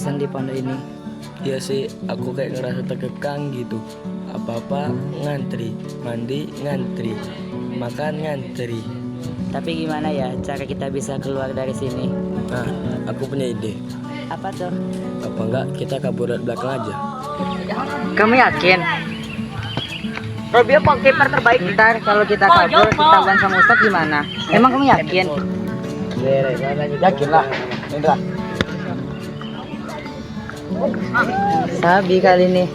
bosan di pondok ini. Iya sih, aku kayak ngerasa terkekang gitu. Apa-apa ngantri, mandi ngantri, makan ngantri. Tapi gimana ya cara kita bisa keluar dari sini? Nah, aku punya ide. Apa tuh? Apa enggak kita kabur dari belakang aja? Kamu yakin? Robio kok kiper terbaik. Ntar kalau kita kabur, kita ban sama Ustadz gimana? Emang kamu yakin? Yakin lah, Indra. Sabi kali ini.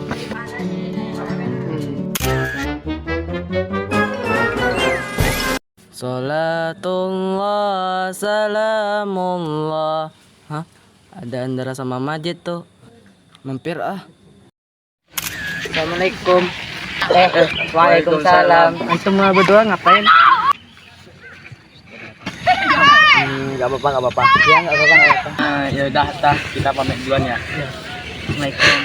Salatullah, salamullah. Hah? Ada Andra sama Majid tuh. Mampir ah. Assalamualaikum. Waalaikumsalam. Antum berdua ngapain? Gak apa-apa, gak apa-apa. Ya nggak apa-apa. Ya udah, kita pamit duluan ya. Assalamualaikum.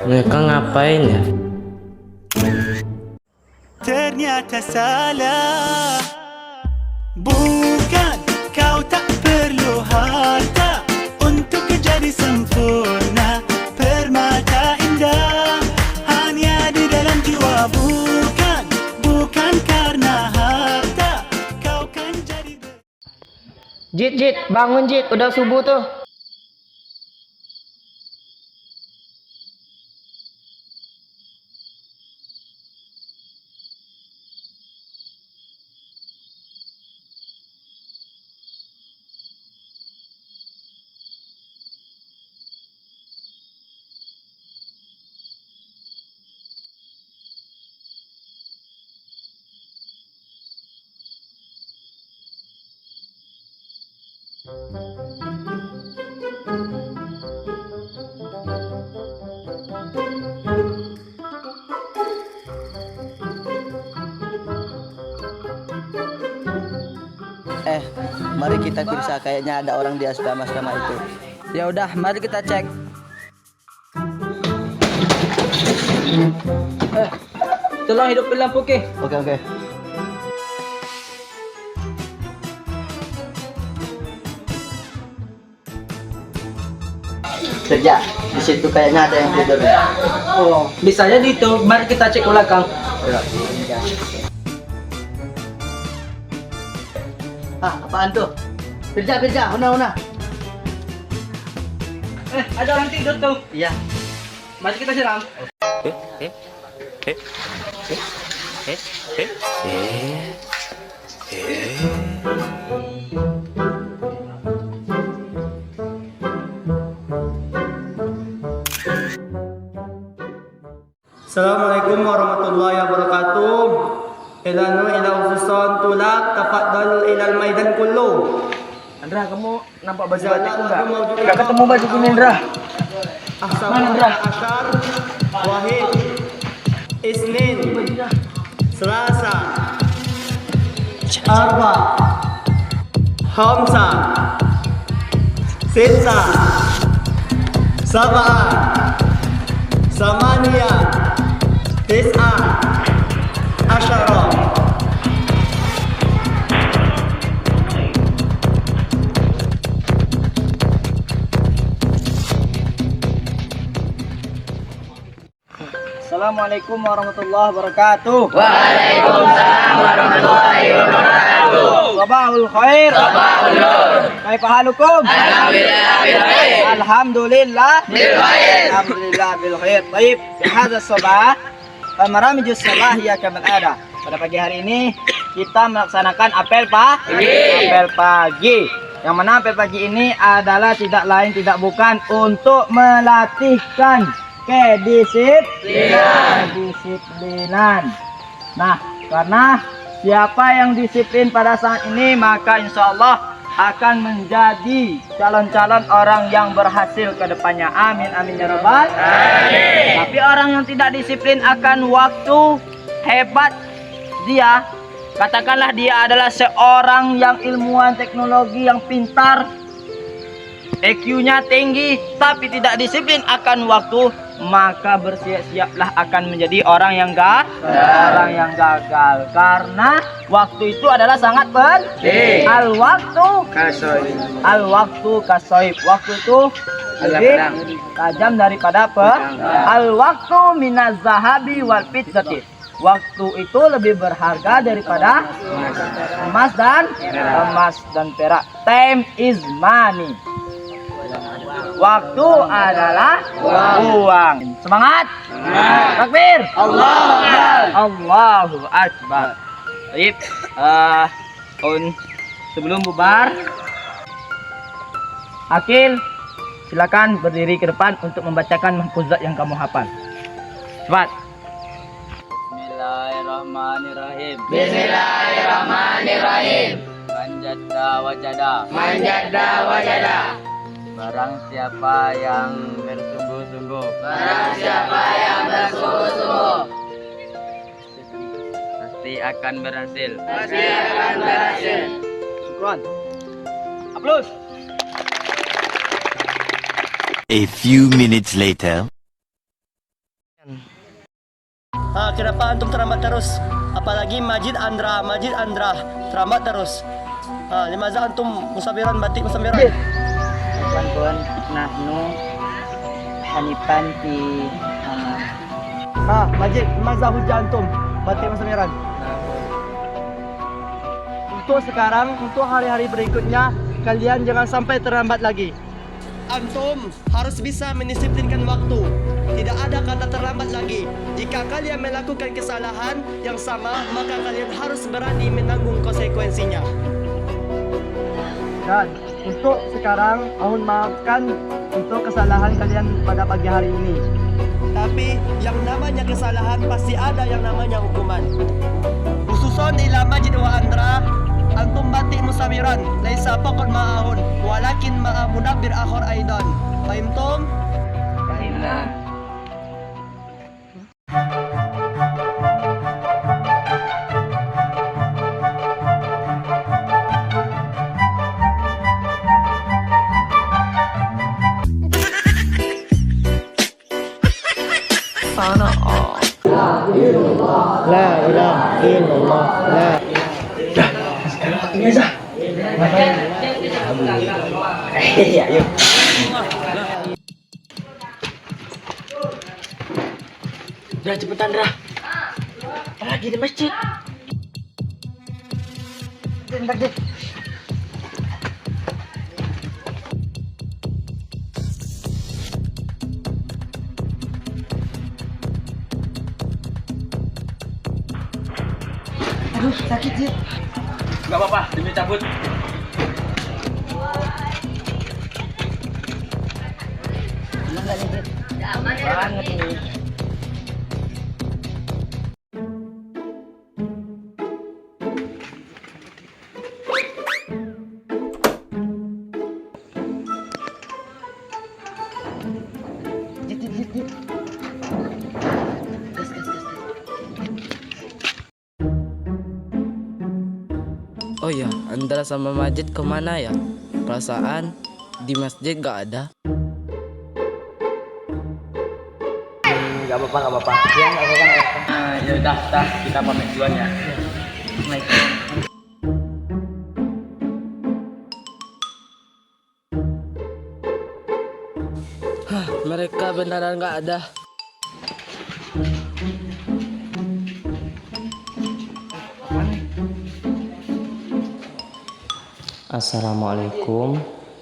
Mereka ngapain ya? Ternyata salah, bukan kau tak perlu harta untuk jadi sempurna. Permata indah hanya di dalam jiwa, bukan karena harta kau kan jadi. Jit, bangun Jit, udah subuh tuh. Mari kita periksa, kayaknya ada orang di asrama-asrama itu. Ya udah, mari kita cek. Tolong hidupin lampu ke. Oke. Kerja, di situ kayaknya ada yang tidur. Oh, bisanya di itu. Mari kita cek ulang, Kang. Apaan tuh? Kerja, una. Ada orang tidur tuh. Iya. Mari kita siram. Assalamualaikum warahmatullahi wabarakatuh. Ilanu ila ususon tulak tafadhal ilal maidan kullu. Andra, kamu nampak baju batikku enggak? Enggak ketemu baju kuning, Andra. Mana Indra? Asyar, Wahid, Isnin, Selasa, Arba, Khamsa, Sita, Sab'a, Samania, Tis'a, Asyara. Assalamualaikum warahmatullahi wabarakatuh. Waalaikumsalam warahmatullahi wabarakatuh. Sabahul khair. Sabahul nur. Kaifa halukum? Alhamdulillah bil khair. Alhamdulillah Bil khair. Alhamdulillah bil khair. Baik, di hadha sabah maramijus sabah ya kama ada. Pada pagi hari ini kita melaksanakan apel pagi. Yang mana apel pagi ini adalah tidak lain tidak bukan untuk melatihkan kedisiplinan. Nah, karena siapa yang disiplin pada saat ini maka insya Allah akan menjadi calon-calon orang yang berhasil ke depannya. Amin amin ya rabbal alamin. Tapi orang yang tidak disiplin akan waktu hebat dia, katakanlah dia adalah seorang yang ilmuwan teknologi yang pintar, EQ-nya tinggi, tapi tidak disiplin akan waktu, maka bersiap-siaplah akan menjadi orang yang gagal. Karena waktu itu adalah sangat penting. Al-waktu kasoib. Waktu itu lebih tajam daripada al-waktu minaz zahabi wal fiddati. Waktu itu lebih berharga daripada emas dan perak. Time is money. Waktu adalah uang. Semangat. Takbir. Allahu Akbar. Baik. Sebelum bubar, Akil, silakan berdiri ke depan untuk membacakan mahfuzat yang kamu hafal. Cepat. Bismillahirrahmanirrahim. Bismillahirrahmanirrahim. Manjada wajada. Manjada wajada. Barang siapa yang bersungguh-sungguh, Barang siapa yang bersungguh-sungguh, pasti akan berhasil. pasti akan berhasil. Syukron. Aplaus. A few minutes later. Kenapa antum terlambat terus? Apalagi Majid Andra terlambat terus. Limaza antum musabiran batik musabiran. Kawan-kawan, nahnu hanifan fi Majid, limaza hujah antum batik musabiran. Untuk sekarang, untuk hari-hari berikutnya, kalian jangan sampai terlambat lagi. Antum harus bisa mendisiplinkan waktu. Tidak ada kata terlambat lagi. Jika kalian melakukan kesalahan yang sama, maka kalian harus berani menanggung konsekuensinya. Dan untuk sekarang, mohon maafkan untuk kesalahan kalian pada pagi hari ini. Tapi yang namanya kesalahan pasti ada yang namanya hukuman. Khususon ila Majid wa Andra, antum batik musawiran, laisa faqad ma'ahun, walakin ma'a mudabbir akhar aidan. Fahimtum? La ilaha illallah. Udah cepetan, Dra. Lagi di masjid. Aduh, sakit sih. Gak apa-apa, demi cabut. Banget nih. Oh ya, Andra sama Majid kemana ya? Perasaan di masjid gak ada. Gak apa-apa. Ya, gak apa-apa. Ya udah, kita pamit duluan ya. Mereka beneran gak ada. Assalamualaikum.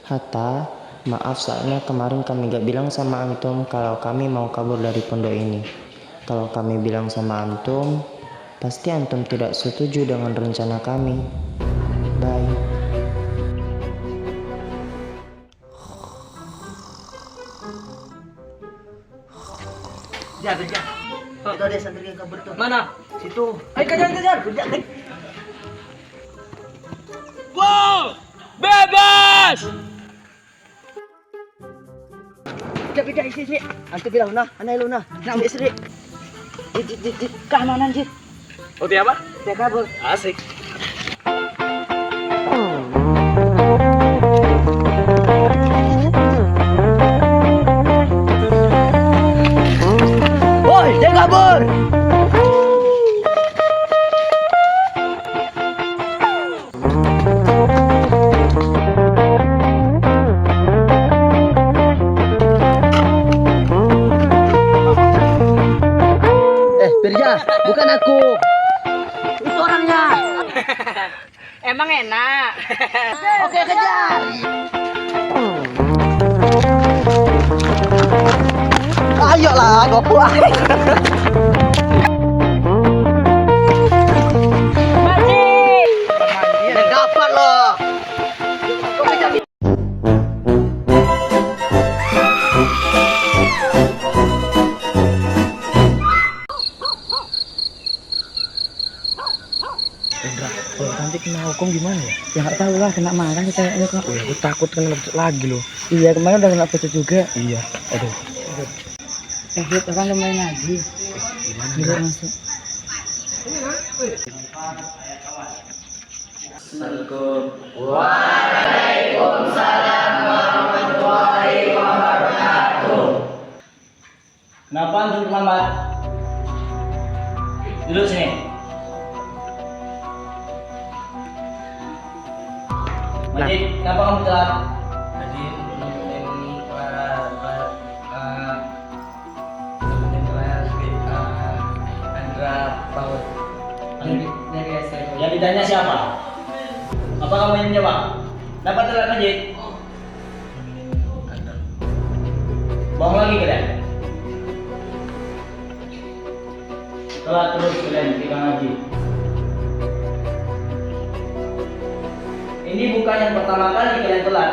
Hatta, maaf soalnya kemarin kami gak bilang sama antum kalau kami mau kabur dari pondok ini. Kalau kami bilang sama antum, pasti antum tidak setuju dengan rencana kami. Bye. Kejar. Itu ada santri yang kabur tuh. Mana? Situ. Ayo kejar. Wow! Bebas! Tidak, isi. Antum bilang, anai lu nah. Isi. Jit, keamanan, Jit. Oh, dia apa? Dia kabur. Asik. bukan aku. Itu orangnya. Emang enak. Oke, kejar. Ayolah, goku. Dapat loh. Kalau nanti kena hukum gimana ya? Ya nggak tahu lah, kena marah kita ini kok. Aku takut kena pecut lagi loh. Iya, kemarin udah kena pecut juga. Iya. Aduh. Lihat orang lumayan lagi. Gimana? Bisa masuk. Kenapa antum terlambat? Duduk sini. Majid, kenapa kamu telat? Tadi nemenin nemenin kelas Andra Paut. Dari SMP. Yang ditanya siapa? Apa kamu yang menjawab? Kenapa telat, Majid? Bohong lagi kalian? Telat terus kalian ketika ngaji. Ini bukan yang pertama kali kalian telat.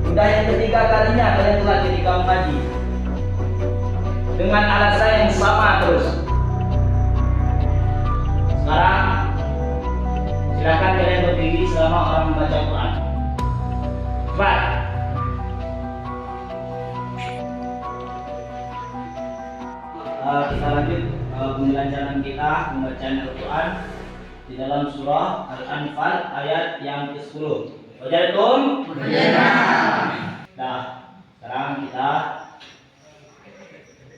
Sudah yang ketiga kalinya kalian telat ketika mengaji. Dengan alasan yang sama terus. Sekarang silakan kalian berdiri selama orang membaca Quran. Cepat. Kita lanjut pembelajaran kita pembacaan Al-Quran di dalam surah Al-Anfal ayat yang ke-10. Wajalakum? Nah, sekarang kita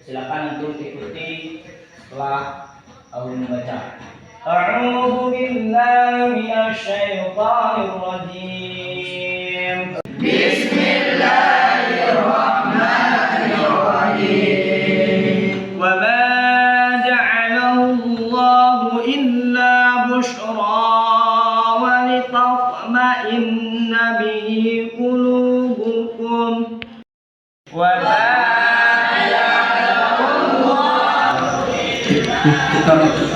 silakan untuk ikuti setelah aku membaca. A'udzu billahi minasy syaithanir rajim. وما جعله الله إلا بشرى ولتطمئن به قلوبكم وما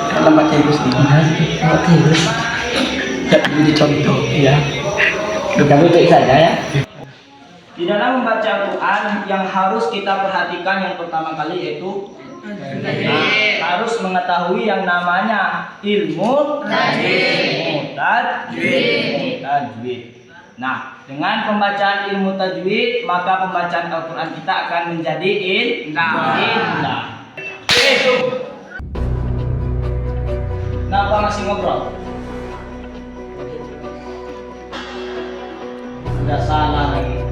Kalau pakai Gus jadi contoh ya. Kamu baik saja ya. Di dalam membaca Al-Quran yang harus kita perhatikan yang pertama kali yaitu harus mengetahui yang namanya ilmu tajwid. Nah, dengan pembacaan ilmu tajwid maka pembacaan Al-Quran kita akan menjadi indah. Kenapa masih ngobrol? Udah salah lagi.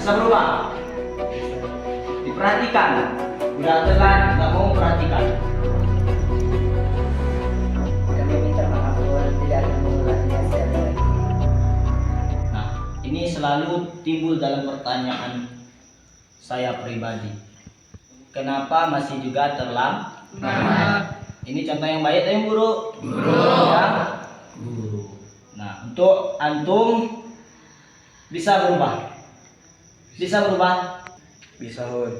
Bisa berubah. Diperhatikan. Udah telat, nggak mau perhatikan. Kami minta maaf kalau tidak akan mengulanginya sekali lagi. Nah, ini selalu timbul dalam pertanyaan saya pribadi. Kenapa masih juga terlambat? Ini contoh yang baik atau yang buruk? Ya, buruk. Nah, untuk antum bisa berubah. Bisa berubah? Bisa, Hun.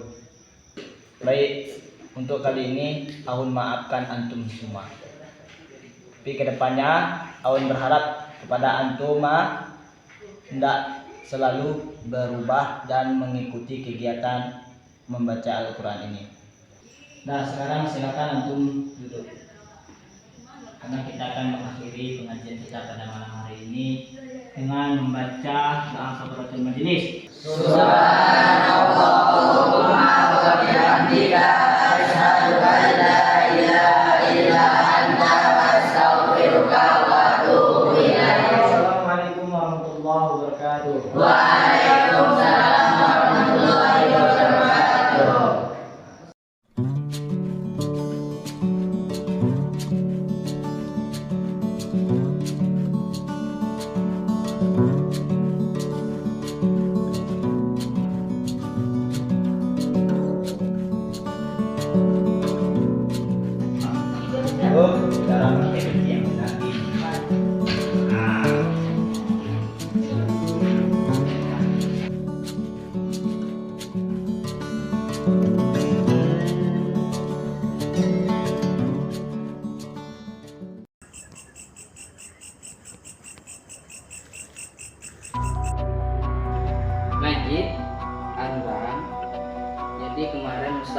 Baik, untuk kali ini Ahun maafkan antum semua. Tapi kedepannya Ahun berharap kepada antum hendak selalu berubah dan mengikuti kegiatan membaca Al-Quran ini. Nah, sekarang silakan antum duduk. Karena kita akan mengakhiri pengajian kita pada malam hari ini dengan membaca doa kafaratul majelis. Subhanallahumma wa bihamdika asyhadu an la ilaha illa anta astaghfiruka wa atubu ilaik. Assalamualaikum warahmatullahi wabarakatuh. Waalaikumsalam warahmatullahi wabarakatuh.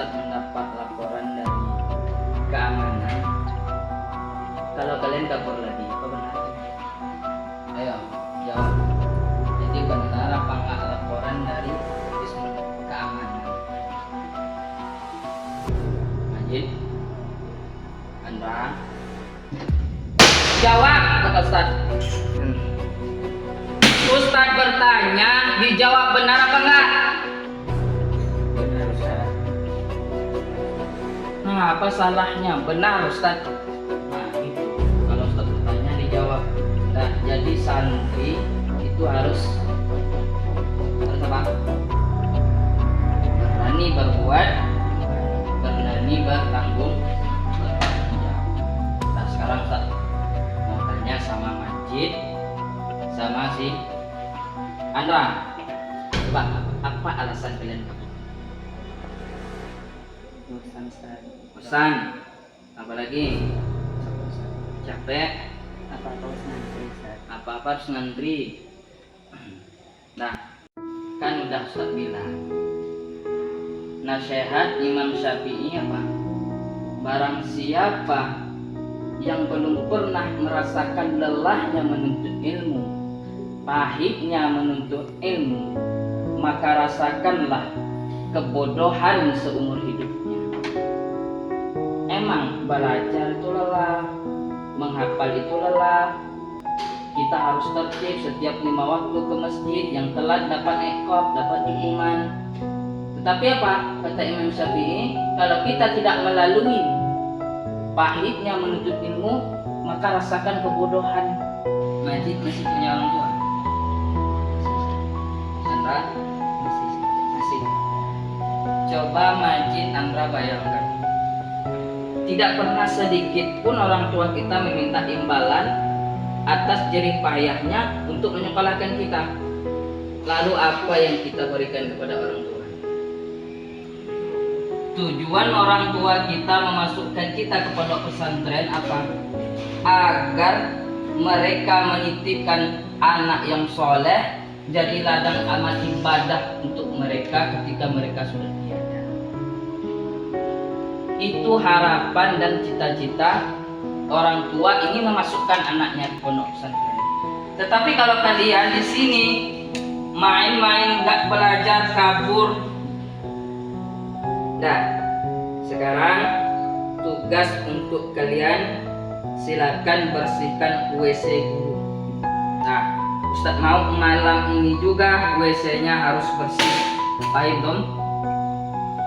Ustadz mendapat laporan dari keamanan kalau kalian kabur lagi, apa benar? Ayo, jawab. Jadi benar apa enggak laporan dari keamanan? Majid, Andra, jawab, kata Ustadz. Ustadz bertanya, dijawab benar apa enggak? Benar, Ustadz. Nah, apa salahnya? Benar, Ustadz. Nah, itu. Kalau Ustadz bertanya, dijawab. Nah, jadi santri itu harus apa? Berani berbuat, berani bertanggung jawab. Nah, sekarang Ustadz mau tanya sama Majid, sama si Andra, coba apa alasan kalian kabur? Bosan. Apalagi? Capek. Apa-apa harus ngantri. Nah, kan udah Ustaz bilang. Nasihat Imam Syafi'i apa? Barang siapa yang belum pernah merasakan lelahnya menuntut ilmu, pahitnya menuntut ilmu, maka rasakanlah kebodohan seumur hidupnya. Emang belajar itu lelah, menghafal itu lelah. Kita harus tertib setiap 5 waktu ke masjid, yang telat dapat iqab, dapat hukuman. Tetapi apa? Kata Imam Syafi'i, kalau kita tidak melalui pahitnya menuntut ilmu, maka rasakan kebodohan. Majid masih punya orang tua? Andra? Masih. Coba Majid, Andra bayangkan, tidak pernah sedikit pun orang tua kita meminta imbalan atas jerih payahnya untuk menyekolahkan kita. Lalu apa yang kita berikan kepada orang tua? Tujuan orang tua kita memasukkan kita ke pondok pesantren apa? Agar mereka menitipkan anak yang soleh jadi ladang amal ibadah untuk mereka ketika mereka sudah tiada. Itu harapan dan cita-cita orang tua ingin memasukkan anaknya ke pondok pesantren. Tetapi kalau kalian di sini main-main, nggak belajar, kabur. Nah, sekarang tugas untuk kalian, silakan bersihkan WC guru. Nah, Ustadz mau malam ini juga WC-nya harus bersih. Paham dong?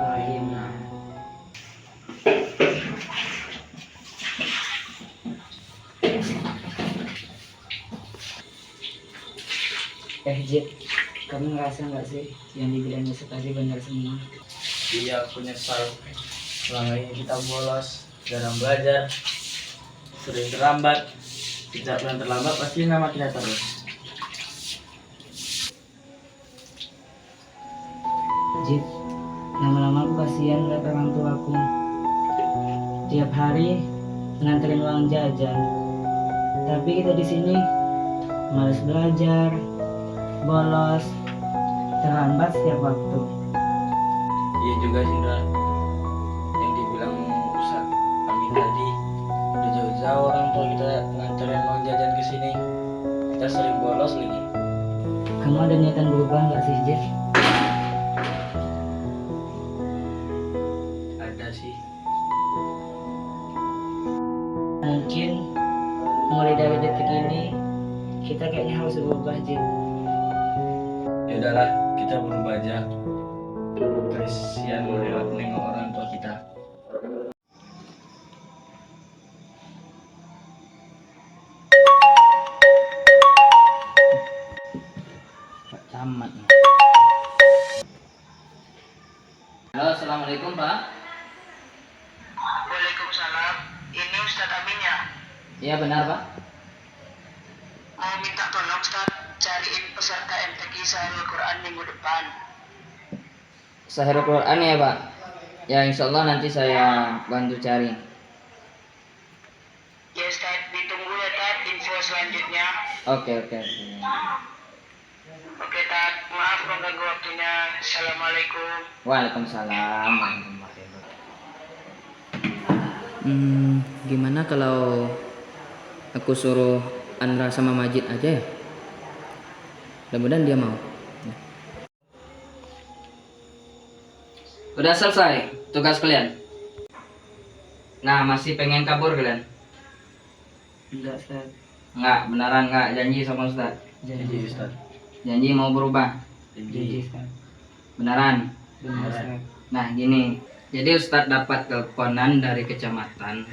Paham. Nah. Jid, kamu ngerasa nggak sih yang dibilang Yusuf tadi benar semua? Iya, aku nyesal. Selama ini kita bolos, jarang belajar, sering terlambat. Tidak pernah terlambat, pasti nama kita terus. Jid, lama-lama aku kasihan lihat orang tuaku. Tiap hari nganterin uang jajan, tapi kita di sini malas belajar, bolos, terlambat setiap waktu. Iya juga sih, Indra. Yang dibilang Ustadz Amin tadi, udah jauh-jauh orang tua kita nganterin uang jajan ke sini. Kita sering bolos lagi. Kamu ada niatan berubah nggak sih, Jid? Ada sih. Mungkin mulai dari detik ini kita kayaknya harus berubah, Jid. Ya udahlah, kita berubah aja. Kasihan nengok orang tua kita. Pak Camat. Halo, assalamualaikum Pak. Waalaikumsalam. Ini Ustadz Amin ya? Iya benar Pak. Mau minta tolong Ustadz cariin peserta MTQ Syahrul Quran minggu depan. Syahrul Quran ya Pak. Ya insya Allah nanti saya bantu cari. Ya Ustadz, ditunggu ya Tad info selanjutnya. Oke. Oke Tad, maaf mengganggu waktunya. Assalamualaikum. Waalaikumsalam warahmatullahi wabarakatuh. Gimana kalau aku suruh Andra sama Majid aja ya? Mudah-mudahan dia mau. Udah selesai tugas kalian? Nah, masih pengen kabur kalian? Enggak, Ustaz. Enggak, beneran enggak? Janji sama Ustaz? Janji, Ustaz. Janji mau berubah? Janji. Beneran? Beneran. Nah gini, jadi Ustadz dapat teleponan dari kecamatan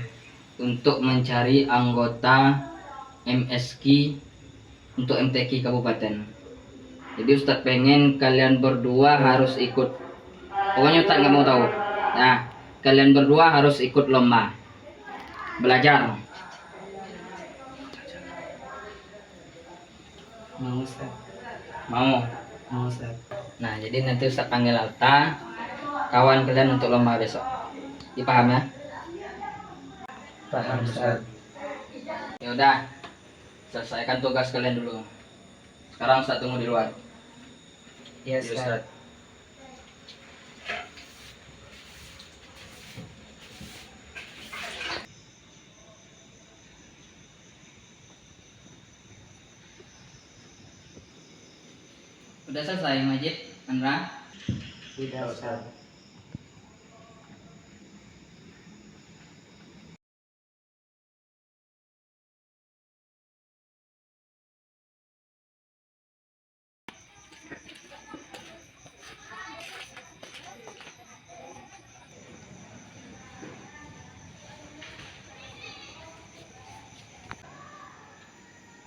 untuk mencari anggota MSK untuk MTQ kabupaten. Jadi Ustadz pengen kalian berdua harus ikut. Pokoknya Ustadz nggak mau tahu. Nah, kalian berdua harus ikut lomba belajar. Mau, Ustaz. Mau? Mau, Ustaz. Nah, jadi nanti Ustadz panggil Alta, kawan kalian untuk lomba besok. Dipaham ya? Paham, Ustaz. Ya udah, selesaikan tugas kalian dulu. Sekarang Ustadz tunggu di luar. Iya, Ustaz. Udah selesai Majid, Andra? Tidak, Ustaz.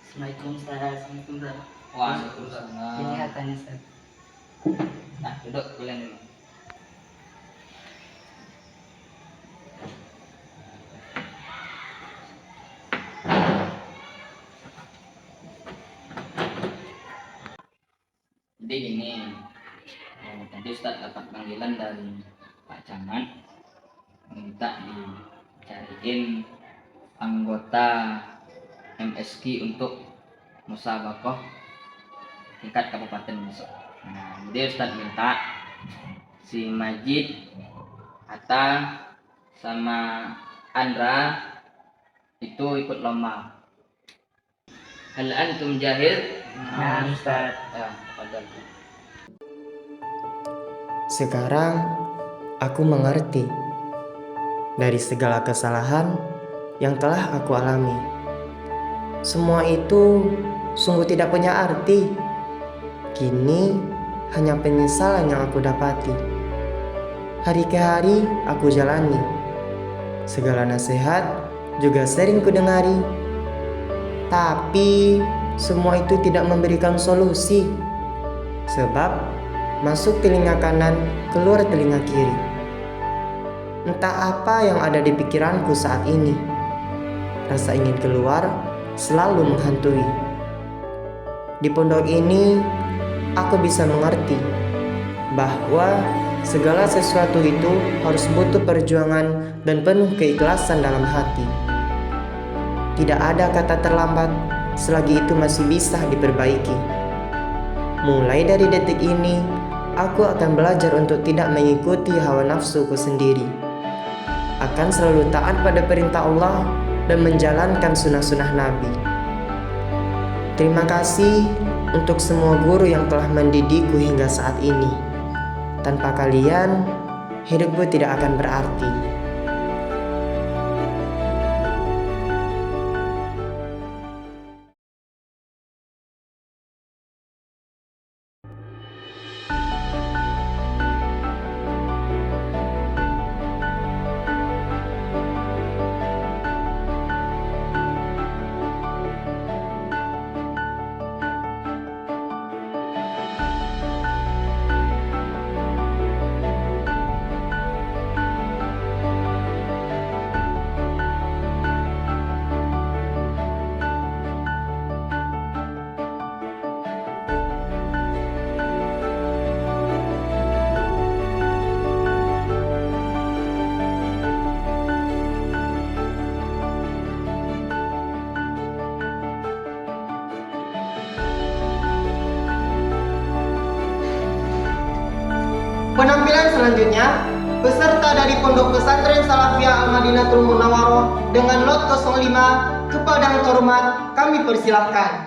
Assalamualaikum Ustaz. Assalamualaikum Ustaz. Waalaikumsalam. Ini katanya, Ustaz. Nah, duduk kalian dulu. Jadi gini, tadi Ustadz dapat panggilan dari Pak Camat minta dicariin anggota MSK untuk musabaqah tingkat kabupaten besok. Nah, jadi Ustadz minta si Majid, Atta, sama Andra itu ikut lomba. Hal antum jahil? Nah, Ustaz. Ya, tafadhal. Sekarang aku mengerti dari segala kesalahan yang telah aku alami. Semua itu sungguh tidak punya arti. Kini hanya penyesalan yang aku dapati. Hari ke hari aku jalani. Segala nasihat juga sering kudengari. Tapi semua itu tidak memberikan solusi. Sebab masuk telinga kanan, keluar telinga kiri. Entah apa yang ada di pikiranku saat ini. Rasa ingin keluar selalu menghantui. Di pondok ini, aku bisa mengerti bahwa segala sesuatu itu harus butuh perjuangan dan penuh keikhlasan dalam hati. Tidak ada kata terlambat selagi itu masih bisa diperbaiki. Mulai dari detik ini, aku akan belajar untuk tidak mengikuti hawa nafsuku sendiri. Akan selalu taat pada perintah Allah dan menjalankan sunnah-sunnah Nabi. Terima kasih untuk semua guru yang telah mendidikku hingga saat ini. Tanpa kalian, hidupku tidak akan berarti. Penampilan selanjutnya peserta dari Pondok Pesantren Salafiyah Al-Madinatul Munawwaroh dengan lot 05 kepada yang terhormat kami persilahkan.